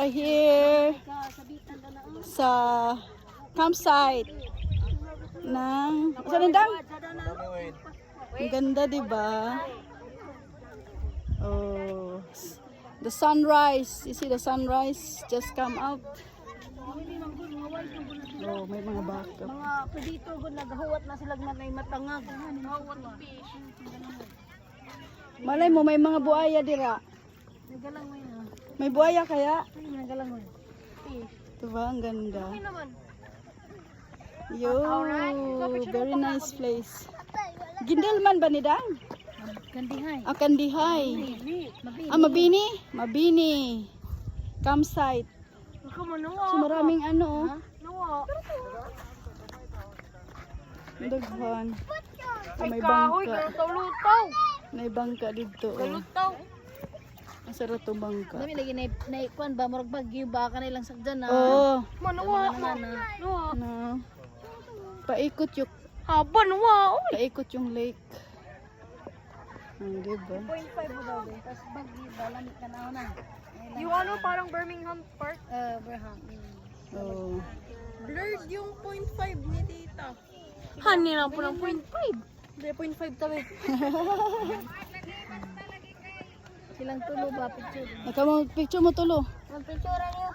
are here sa campsite ng saan nandang? Ang ganda, diba? Oh, the sunrise. You see the sunrise just come out. Oh, may mga baka. Mga pedito gud nagahuwat na sila na matangag. Nahuwat ng fish. Malay mo may mga buaya dira. Nagalang mo yun. May buaya kaya? Nagalang mo. Fish. Diba? Ang ganda. Okay naman. Yo, very nice place. Gindilman ba ni Dang? Kandihay. Ah, Kandihay. Mabini. Ah, Mabini? Mabini. Campsite. Ako manuwa. So maraming ano, oh. Nuwa. Daghan. Oh, may Kahoy, bangka. lutaw-lutaw. May bangka dito, oh. Lutaw. Ang sarap tong bangka. Dami lagi na ikuan ba murag bagyo ba ka nilang sagdan na. Oo. Manuwa na. Nuwa. No. Paikot yung, Haba nuwa. paikot yung lake. Ang diba? 0.5 mo daw. Tapos bagyo ba lamig ka na na. Yung ano, parang Birmingham Park. Berham. Oh. Blurred yung 0.5 ni tita. Hani na po ng 0.5. Hindi, 0.5 tabi. Silang tulo ba picture? Picture mo tulo. Ang picture niyo.